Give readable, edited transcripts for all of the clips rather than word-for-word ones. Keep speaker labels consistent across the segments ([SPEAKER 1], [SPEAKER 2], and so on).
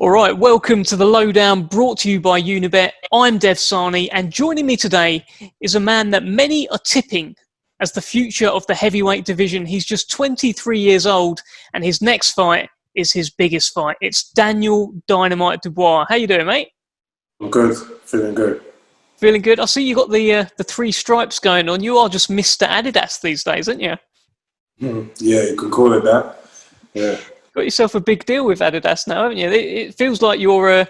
[SPEAKER 1] All right, welcome to the Lowdown, brought to you by Unibet. I'm Dev Sahni, and joining me today is a man that many are tipping as the future of the heavyweight division. He's just 23 years old, and his next fight is his biggest fight. It's Daniel Dynamite Dubois. How you doing, mate?
[SPEAKER 2] I'm good, feeling good.
[SPEAKER 1] Feeling good? I see you got the three stripes going on. You are just Mr. Adidas these days, aren't you?
[SPEAKER 2] Yeah, you can call it that. Yeah.
[SPEAKER 1] Got yourself a big deal with Adidas now, haven't you? It feels like you're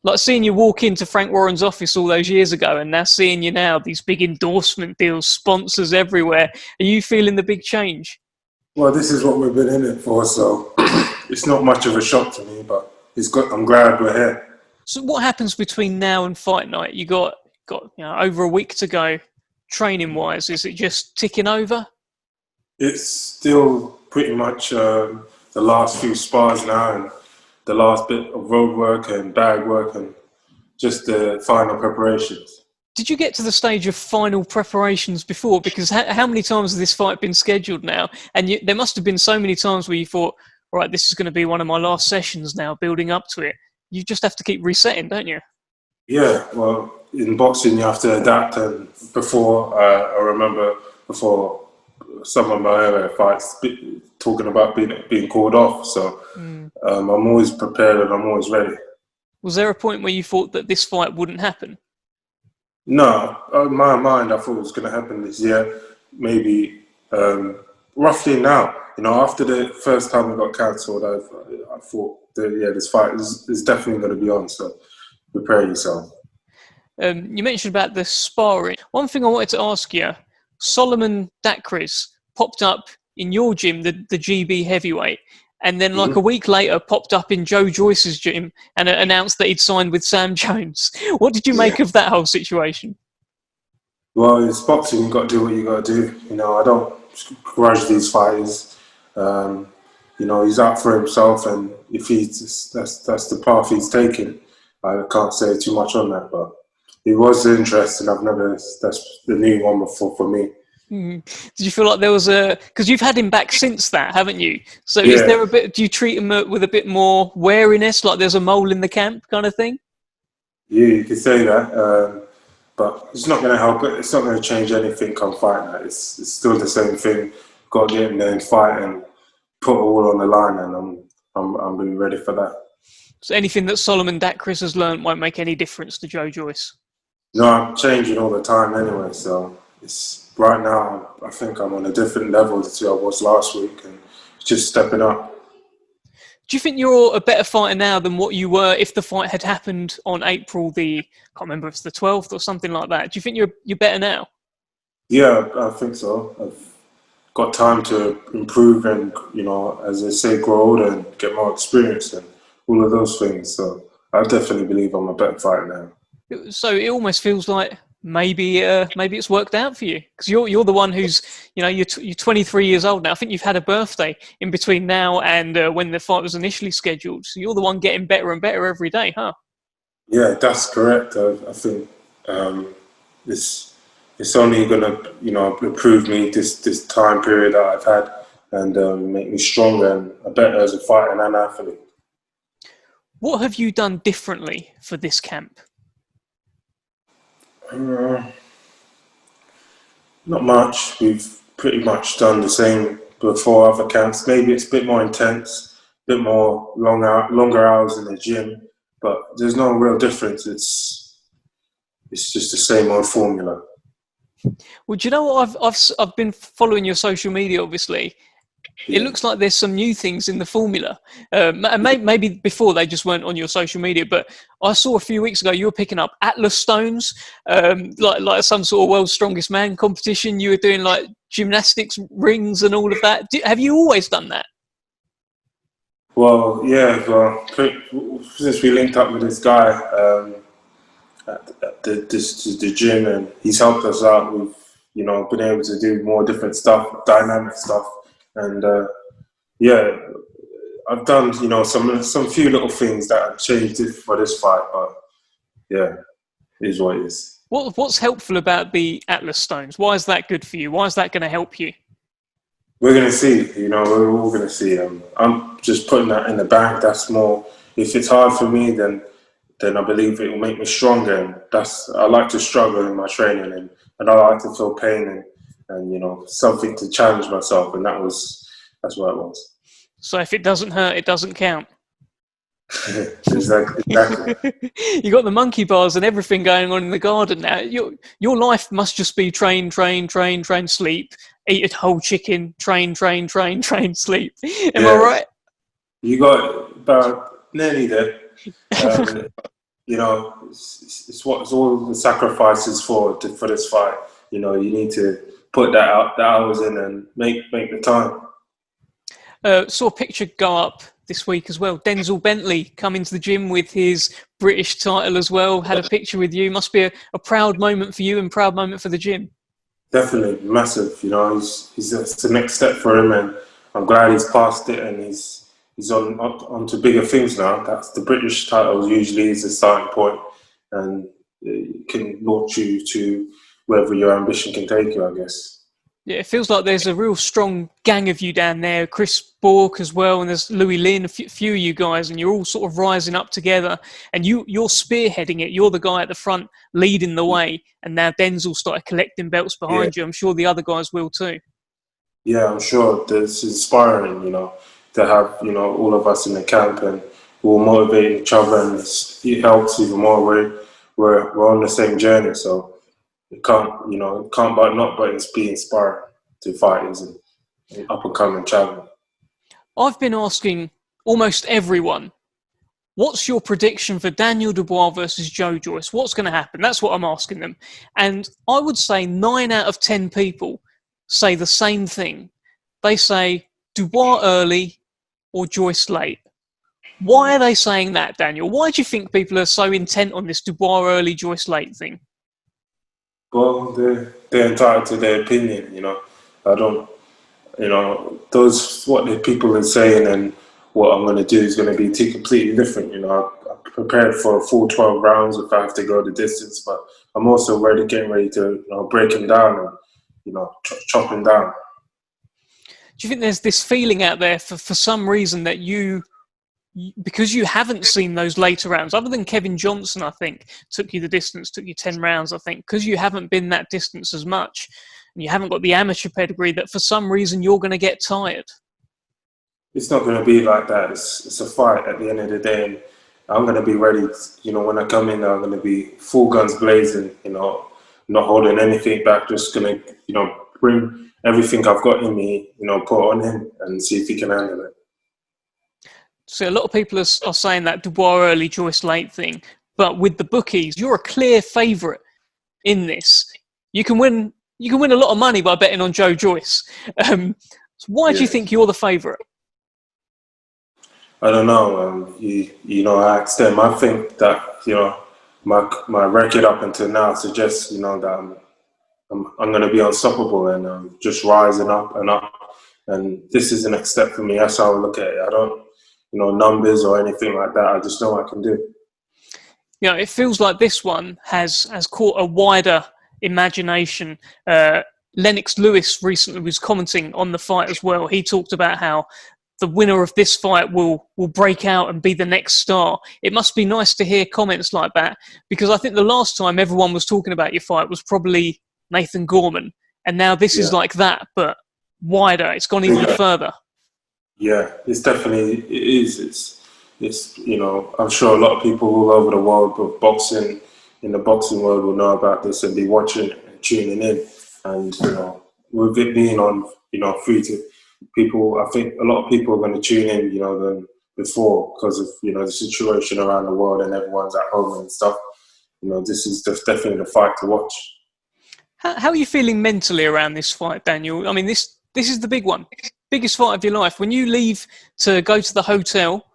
[SPEAKER 1] like seeing you walk into Frank Warren's office all those years ago, and now seeing you now, these big endorsement deals, sponsors everywhere. Are you feeling the big change?
[SPEAKER 2] Well, this is what we've been in it for, so it's not much of a shock to me, but I'm glad we're here.
[SPEAKER 1] So what happens between now and fight night? You got over a week to go, training wise. Is it just ticking over?
[SPEAKER 2] It's still pretty much the last few spars now, and the last bit of road work and bag work, and just the final preparations.
[SPEAKER 1] Did you get to the stage of final preparations before? Because how many times has this fight been scheduled now? And there must have been so many times where you thought, right, this is going to be one of my last sessions now, building up to it. You just have to keep resetting, don't you?
[SPEAKER 2] Yeah, well, in boxing you have to adapt, and I remember before some of my earlier fights talking about being called off, so I'm always prepared and I'm always ready.
[SPEAKER 1] Was there a point where you thought that this fight wouldn't happen?
[SPEAKER 2] No, in my mind I thought it was going to happen this year, maybe roughly now. After the first time it got cancelled, I thought that, this fight is definitely going to be on, so prepare yourself.
[SPEAKER 1] You mentioned about the sparring. One thing I wanted to ask you, Solomon Dakris popped up in your gym, the GB heavyweight, and then like a week later popped up in Joe Joyce's gym and announced that he'd signed with Sam Jones. What did you make of that whole situation?
[SPEAKER 2] Well, it's boxing, you've got to do what you got to do. I don't grudge these fighters. He's up for himself, and if that's the path he's taking, I can't say too much on that, but it was interesting. That's the new one before for me.
[SPEAKER 1] Did you feel like there was because you've had him back since that, haven't you? So
[SPEAKER 2] Yeah.
[SPEAKER 1] Is there do you treat him with a bit more wariness, like there's a mole in the camp kind of thing?
[SPEAKER 2] Yeah, you could say that, but it's not going to help it. It's not going to change anything come fight night. It's still the same thing. Got to get in there and fight and put all on the line, and I'm really ready for that.
[SPEAKER 1] So anything that Solomon Dakris has learned won't make any difference to Joe Joyce?
[SPEAKER 2] No, I'm changing all the time anyway, so right now I think I'm on a different level to I was last week, and just stepping up.
[SPEAKER 1] Do you think you're a better fighter now than what you were if the fight had happened on April I can't remember if it's the 12th or something like that? Do you think you're better now?
[SPEAKER 2] Yeah, I think so. I've got time to improve and, as they say, grow older and get more experience and all of those things. So I definitely believe I'm a better fighter now.
[SPEAKER 1] So it almost feels like maybe it's worked out for you, because you're the one who's you're 23 years old now. I think you've had a birthday in between now and when the fight was initially scheduled. So you're the one getting better and better every day, huh?
[SPEAKER 2] Yeah, that's correct. I think it's only going to improve me this time period that I've had, and make me stronger and better as a fighter and an athlete.
[SPEAKER 1] What have you done differently for this camp?
[SPEAKER 2] Not much. We've pretty much done the same before other camps. Maybe it's a bit more intense, a bit more longer hours in the gym, but there's no real difference. It's just the same old formula.
[SPEAKER 1] Well, do you know what? I've been following your social media, obviously.
[SPEAKER 2] Yeah.
[SPEAKER 1] It looks like there's some new things in the formula. And maybe before they just weren't on your social media, but I saw a few weeks ago you were picking up Atlas stones, like some sort of world's strongest man competition. You were doing like gymnastics rings and all of that. Have you always done that?
[SPEAKER 2] Well, yeah. Well, since we linked up with this guy at the gym, and he's helped us out. We've been able to do more different stuff, dynamic stuff. And I've done some few little things that have changed it for this fight, but yeah, it is what it is.
[SPEAKER 1] What's helpful about the Atlas stones? Why is that good for you? Why is that going to help you?
[SPEAKER 2] We're gonna see. We're all gonna see. I'm just putting that in the bank. That's more if it's hard for me, then I believe it will make me stronger. And I like to struggle in my training, and I like to feel pain and something to challenge myself. And that's what it was.
[SPEAKER 1] So if it doesn't hurt, it doesn't count.
[SPEAKER 2] Exactly.
[SPEAKER 1] You got the monkey bars and everything going on in the garden now. Your life must just be train, sleep, eat a whole chicken, train, sleep. Am I right?
[SPEAKER 2] You got about nearly there. It's all the sacrifices for this fight. You need to put the hours in and make the time.
[SPEAKER 1] Saw a picture go up this week as well. Denzel Bentley come into the gym with his British title as well. Had a picture with you. Must be a proud moment for you and proud moment for the gym.
[SPEAKER 2] Definitely massive. It's the next step for him, and I'm glad he's passed it and he's on to bigger things now. That's the British title usually is a starting point, and it can launch you to wherever your ambition can take you, I guess.
[SPEAKER 1] Yeah, it feels like there's a real strong gang of you down there. Chris Bourke as well, and there's Louis Lin, a few of you guys, and you're all sort of rising up together. And you're spearheading it. You're the guy at the front leading the way. And now Denzel started collecting belts behind you. I'm sure the other guys will too.
[SPEAKER 2] Yeah, I'm sure it's inspiring, to have, all of us in the camp, and we'll motivate each other, and it helps even more. We're on the same journey, so it can't but it's be inspiring to fighters and up and coming champion.
[SPEAKER 1] I've been asking almost everyone, what's your prediction for Daniel Dubois versus Joe Joyce? What's going to happen? That's what I'm asking them. And I would say 9 out of 10 people say the same thing. They say Dubois early or Joyce late. Why are they saying that, Daniel? Why do you think people are so intent on this Dubois early, Joyce late thing?
[SPEAKER 2] Well, they're entitled to their opinion, I don't, what the people are saying and what I'm going to do is going to be completely different. I'm prepared for a full 12 rounds if I have to go the distance, but I'm also getting ready to break him down and, chop him down.
[SPEAKER 1] Do you think there's this feeling out there for some reason that because you haven't seen those later rounds, other than Kevin Johnson, I think, took you the distance, took you 10 rounds, I think, because you haven't been that distance as much and you haven't got the amateur pedigree, that for some reason you're going to get tired? It's
[SPEAKER 2] not going to be like that. It's a fight at the end of the day, and I'm going to be ready. When I come in, I'm going to be full guns blazing, not holding anything back, just going to, bring everything I've got in me, put on him and see if he can handle it.
[SPEAKER 1] So a lot of people are saying that Dubois early, Joyce late thing, but with the bookies, you're a clear favourite in this. You can win a lot of money by betting on Joe Joyce. So why do you think you're the favourite?
[SPEAKER 2] I don't know. I asked them. I think that my record up until now suggests that I'm going to be unstoppable and just rising up and up. And this is the next step for me. That's how I look at it. I don't. Numbers or anything like that. I just know I can do.
[SPEAKER 1] It feels like this one has caught a wider imagination. Lennox Lewis recently was commenting on the fight as well. He talked about how the winner of this fight will break out and be the next star. It must be nice to hear comments like that, because I think the last time everyone was talking about your fight was probably Nathan Gorman, and now this is like that, but wider. It's gone even further.
[SPEAKER 2] Yeah, it's definitely, it is. It's I'm sure a lot of people all over the world of boxing, in the boxing world, will know about this and be watching and tuning in. And, with it being on, free to people, I think a lot of people are going to tune in, than before, because of, the situation around the world and everyone's at home and stuff. This is definitely the fight to watch.
[SPEAKER 1] How are you feeling mentally around this fight, Daniel? I mean, this is the big one. Biggest fight of your life. When you leave to go to the hotel,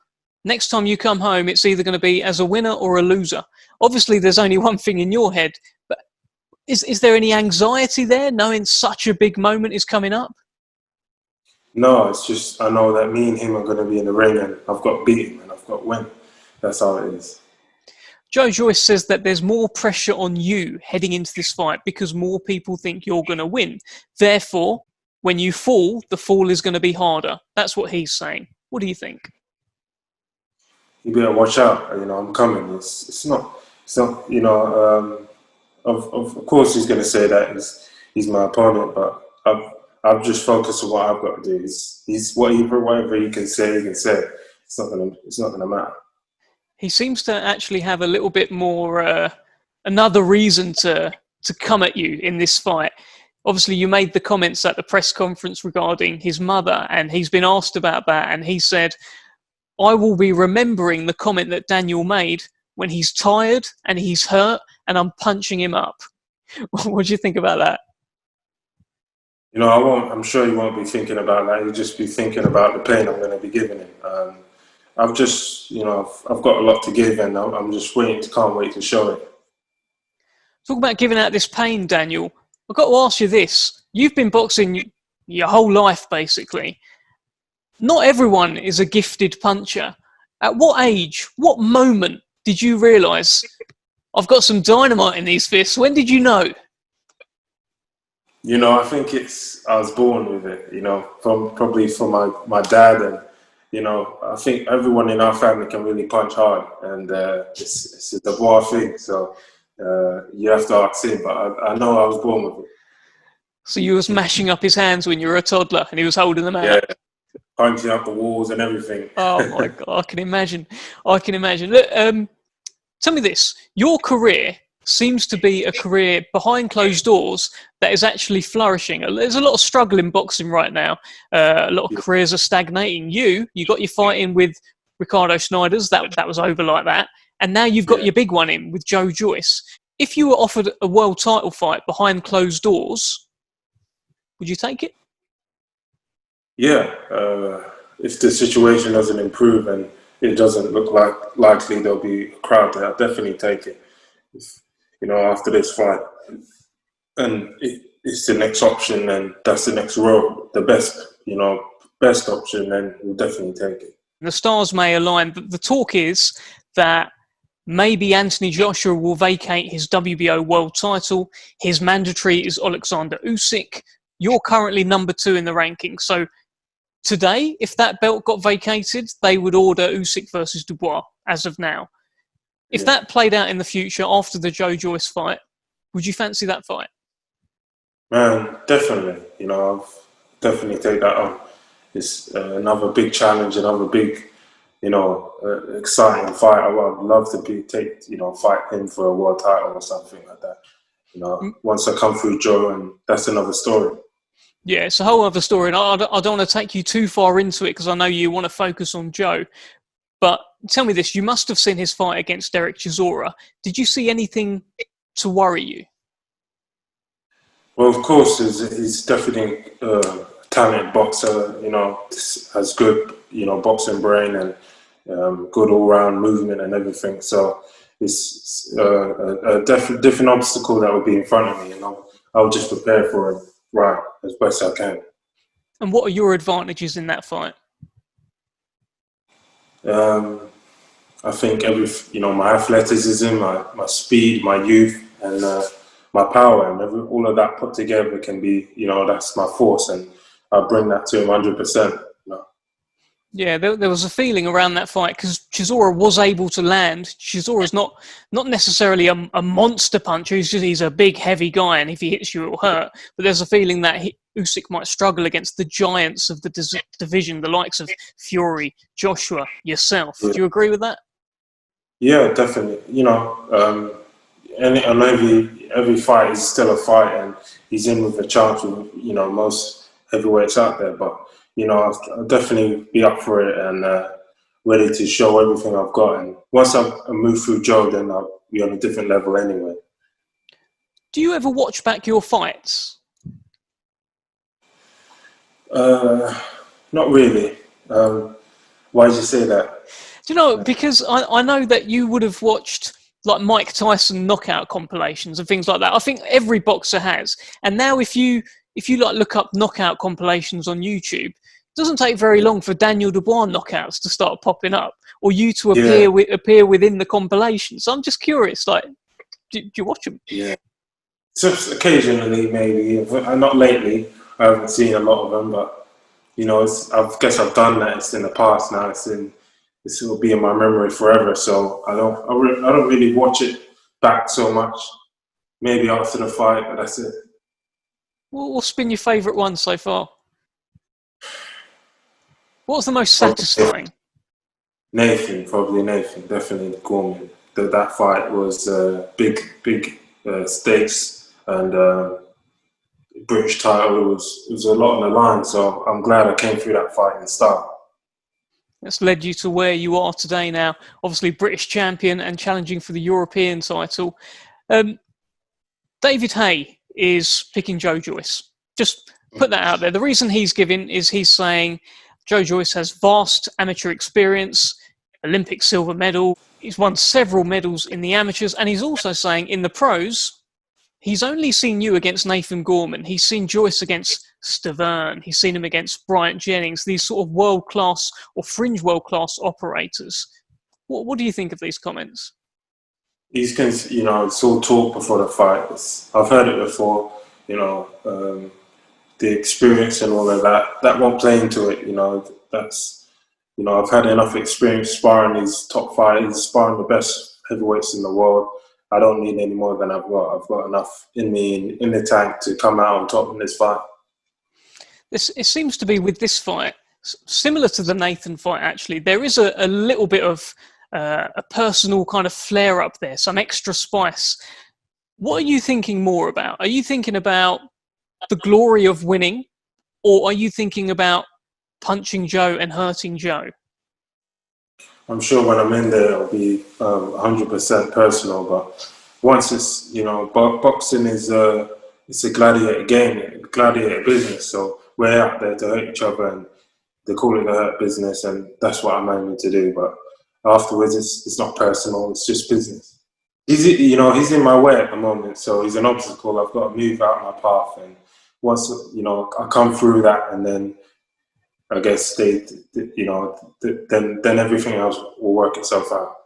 [SPEAKER 1] next time you come home, it's either going to be as a winner or a loser. Obviously, there's only one thing in your head, but is there any anxiety there, knowing such a big moment is coming up?
[SPEAKER 2] No, it's just I know that me and him are going to be in the ring, and I've got to beat him and I've got to win. That's how it is.
[SPEAKER 1] Joe Joyce says that there's more pressure on you heading into this fight because more people think you're going to win. Therefore, when you fall, the fall is going to be harder. That's what he's saying. What do you think?
[SPEAKER 2] you better watch out. You know, I'm coming. It's not. It's not. You know. Of course, he's going to say that he's my opponent, but I've just focused on what I've got to do. He's whatever he can say, he can say. It's not gonna matter.
[SPEAKER 1] He seems to actually have a little bit more another reason to come at you in this fight. Obviously, you made the comments at the press conference regarding his mother, and he's been asked about that, and he said, "I will be remembering the comment that Daniel made when he's tired and he's hurt, and I'm punching him up." What do you think about that?
[SPEAKER 2] You know, I'm sure he won't be thinking about that. He'll just be thinking about the pain I'm going to be giving him. I've just, you know, I've got a lot to give, and I'm just can't wait to show it.
[SPEAKER 1] Talk about giving out this pain, Daniel. I've got to ask you this. You've been boxing your whole life, basically. Not everyone is a gifted puncher. At what age, what moment did you realise, I've got some dynamite in these fists? When did you know?
[SPEAKER 2] You know, I think I was born with it, you know, probably from my dad. And, you know, I think everyone in our family can really punch hard. And it's a Dubois thing. So you have to ask him. But I know I was born with it.
[SPEAKER 1] So you was mashing up his hands when you were a toddler and he was holding them out?
[SPEAKER 2] Yeah, punching up the walls and everything.
[SPEAKER 1] Oh, my God. I can imagine. Look, tell me this. Your career seems to be a career behind closed doors that is actually flourishing. There's a lot of struggle in boxing right now. A lot of careers are stagnating. You got your fight in with Ricardo Snijders. That was over like that. And now you've got your big one in with Joe Joyce. If you were offered a world title fight behind closed doors, would you take it?
[SPEAKER 2] Yeah. If the situation doesn't improve and it doesn't look likely there'll be a crowd there, I'll definitely take it. You know, after this fight, and it's the next option, and that's the next road, the best option, then we'll definitely take it.
[SPEAKER 1] The stars may align, but the talk is that maybe Anthony Joshua will vacate his WBO world title. His mandatory is Oleksandr Usyk. You're currently number 2 in the rankings. So today, if that belt got vacated, they would order Usyk versus Dubois as of now. If that played out in the future after the Joe Joyce fight, would you fancy that fight?
[SPEAKER 2] Man, definitely. You know, I'll definitely take that on. It's another big challenge, another big, exciting fight. I would love to fight him for a world title or something like that. You know, once I come through Joe, and that's another story.
[SPEAKER 1] Yeah, it's a whole other story. And I don't want to take you too far into it because I know you want to focus on Joe. But tell me this, you must have seen his fight against Derek Chisora. Did you see anything to worry you?
[SPEAKER 2] Well, of course, he's definitely a talented boxer, you know, has good, boxing brain and good all-round movement and everything. So it's a different obstacle that would be in front of me, and I'll just prepare for it right as best I can.
[SPEAKER 1] And what are your advantages in that fight?
[SPEAKER 2] I think my athleticism, my speed, my youth, and my power, and all of that put together can be, that's my force, and I bring that to him 100%.
[SPEAKER 1] Yeah, there was a feeling around that fight because Chisora was able to land. Chisora's not necessarily a monster puncher. He's a big, heavy guy, and if he hits you, it'll hurt. But there's a feeling that Usyk might struggle against the giants of the division, the likes of Fury, Joshua, yourself.
[SPEAKER 2] Yeah.
[SPEAKER 1] Do you agree with that?
[SPEAKER 2] Yeah, definitely. And every fight is still a fight, and he's in with a chance with most heavyweights out there. But I'll definitely be up for it and ready to show everything I've got. And once I move through Joe, then I'll be on a different level anyway.
[SPEAKER 1] Do you ever watch back your fights?
[SPEAKER 2] Not really. Why did you say that?
[SPEAKER 1] Do you know, because I know that you would have watched like Mike Tyson knockout compilations and things like that. I think every boxer has. And now if you like look up knockout compilations on YouTube, it doesn't take very long for Daniel Dubois knockouts to start popping up, or you to appear within the compilation. So I'm just curious, like, do you watch them?
[SPEAKER 2] Yeah, just occasionally, maybe. Not lately. I haven't seen a lot of them, but I guess I've done that. It's in the past now. It's in this will be in my memory forever. So I don't really watch it back so much. Maybe after the fight, but that's it.
[SPEAKER 1] What's been your favourite one so far? What's the most
[SPEAKER 2] Probably
[SPEAKER 1] satisfying?
[SPEAKER 2] Probably Nathan, definitely Gorman. That fight was big stakes, and British title was a lot on the line. So I'm glad I came through that fight in style.
[SPEAKER 1] That's led you to where you are today now. Obviously, British champion and challenging for the European title. David Haye is picking Joe Joyce. Just put that out there. The reason he's giving is he's saying Joe Joyce has vast amateur experience, Olympic silver medal. He's won several medals in the amateurs. And he's also saying in the pros, he's only seen you against Nathan Gorman. He's seen Joyce against Stavern. He's seen him against Bryant Jennings, these sort of world-class or fringe world-class operators. What do you think of these comments?
[SPEAKER 2] It's all talk before the fight. I've heard it before, the experience and all of that won't play into it. I've had enough experience sparring these top fighters, sparring the best heavyweights in the world. I don't need any more than I've got. I've got enough in me, in the tank, to come out on top in this fight.
[SPEAKER 1] It seems to be with this fight, similar to the Nathan fight, actually. There is a little bit of a personal kind of flare up there, some extra spice. What are you thinking more about? Are you thinking about the glory of winning, or are you thinking about punching Joe and hurting Joe?
[SPEAKER 2] I'm sure when I'm in there, it'll be 100% personal. But once it's, boxing is it's a gladiator game, a gladiator business. So we're out there to hurt each other, and they call it the hurt business, and that's what I'm aiming to do. But afterwards, it's not personal. It's just business. He's in my way at the moment, so he's an obstacle. I've got to move out my path, and once I come through that, and then I guess then everything else will work itself out.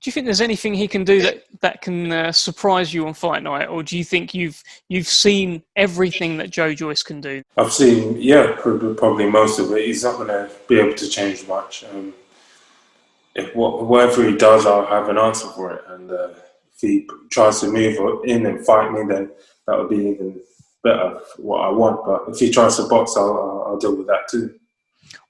[SPEAKER 1] Do you think there's anything he can do that can surprise you on fight night, or do you think you've seen everything that Joe Joyce can do?
[SPEAKER 2] I've seen, probably most of it. He's not going to be able to change much. Whatever he does, I'll have an answer for it. And if he tries to move in and fight me, then that would be even better for what I want. But if he tries to box, I'll deal with that too.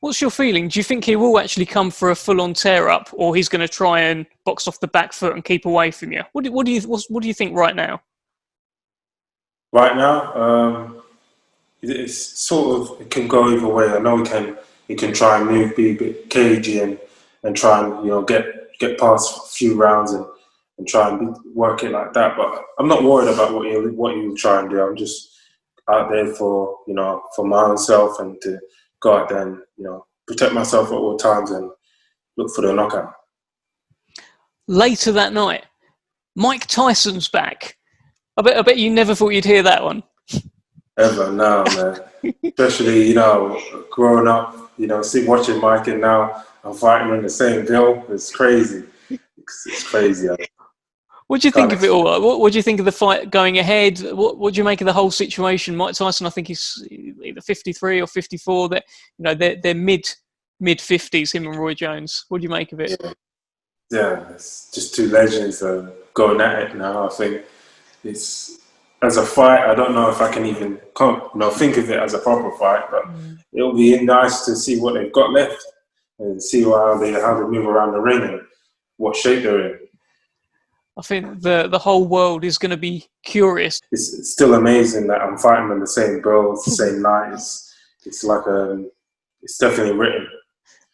[SPEAKER 1] What's your feeling? Do you think he will actually come for a full-on tear-up, or he's going to try and box off the back foot and keep away from you? What do you think right now?
[SPEAKER 2] Right now, it's sort of, it can go either way. I know he can try and move, be a bit cagey, and try and get past a few rounds and try and work it like that. But I'm not worried about what he'll try and do. I'm just out there for my own self, and to go out there and protect myself at all times and look for the knockout.
[SPEAKER 1] Later that night, Mike Tyson's back. I bet you never thought you'd hear that one.
[SPEAKER 2] Ever, no, man. Especially growing up, watching Mike, and now I'm fighting on the same bill. It's crazy. It's crazy.
[SPEAKER 1] What do you think of it all? What do you think of the fight going ahead? What do you make of the whole situation? Mike Tyson, I think he's either 53 or 54. They're mid 50s, him and Roy Jones. What do you make of it?
[SPEAKER 2] Yeah, it's just two legends going at it now. I think it's, as a fight, I don't know if I can even think of it as a proper fight, but it'll be nice to see what they've got left and see how they move around the ring and what shape they're in.
[SPEAKER 1] I think the whole world is going to be curious.
[SPEAKER 2] It's still amazing that I'm fighting on the same bill, the same night. It's like it's definitely written.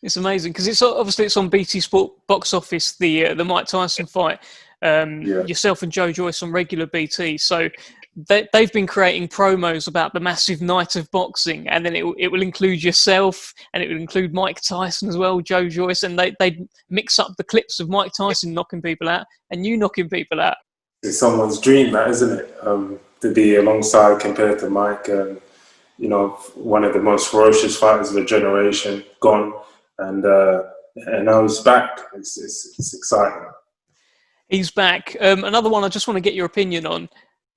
[SPEAKER 1] It's amazing because it's on BT Sport Box Office, the Mike Tyson fight. Yourself and Joe Joyce on regular BT. So they've been creating promos about the massive night of boxing, and then it will include yourself, and it will include Mike Tyson as well, Joe Joyce, and they mix up the clips of Mike Tyson knocking people out and you knocking people out.
[SPEAKER 2] It's someone's dream, that, isn't it? To be alongside, compared to Mike, one of the most ferocious fighters of a generation, gone, and now he's back. It's exciting.
[SPEAKER 1] He's back. Another one I just want to get your opinion on.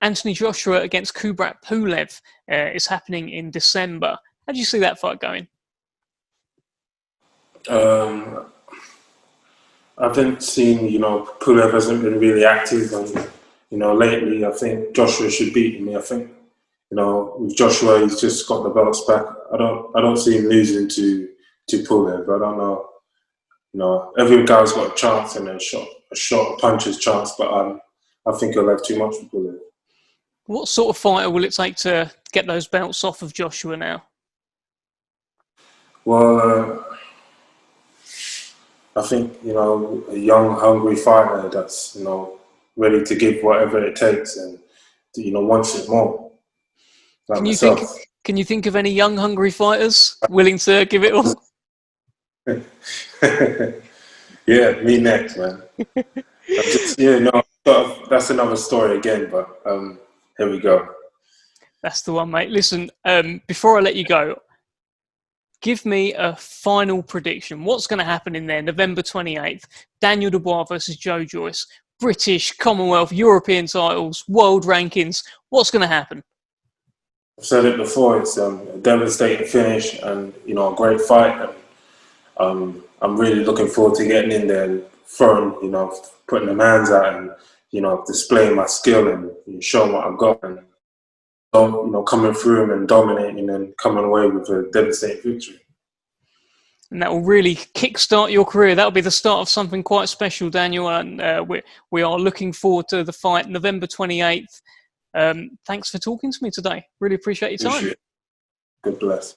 [SPEAKER 1] Anthony Joshua against Kubrat Pulev is happening in December. How do you see that fight going?
[SPEAKER 2] Um, I haven't seen, Pulev hasn't been really active, and lately I think Joshua should beat me. I think, with Joshua, he's just got the belts back. I don't see him losing to Pulev. I don't know. Every guy's got a chance and a puncher's chance, but I think he'll have too much for Pulev.
[SPEAKER 1] What sort of fighter will it take to get those belts off of Joshua now?
[SPEAKER 2] Well, I think, a young, hungry fighter that's, ready to give whatever it takes and, wants it more. Like
[SPEAKER 1] Can
[SPEAKER 2] myself.
[SPEAKER 1] you think of any young, hungry fighters willing to give it all?
[SPEAKER 2] Yeah, me next, man. That's another story again, but here we go.
[SPEAKER 1] That's the one, mate. Listen, before I let you go, give me a final prediction. What's going to happen in there, November 28th? Daniel Dubois versus Joe Joyce. British, Commonwealth, European titles, world rankings. What's going to happen?
[SPEAKER 2] I've said it before, it's a devastating finish and, a great fight. And I'm really looking forward to getting in there and throwing, putting the hands out and, displaying my skill and showing what I've got. And, coming through him and dominating and coming away with a devastating victory.
[SPEAKER 1] And that will really kickstart your career. That'll be the start of something quite special, Daniel. And we are looking forward to the fight, November 28th. Thanks for talking to me today. Really appreciate your time.
[SPEAKER 2] God bless.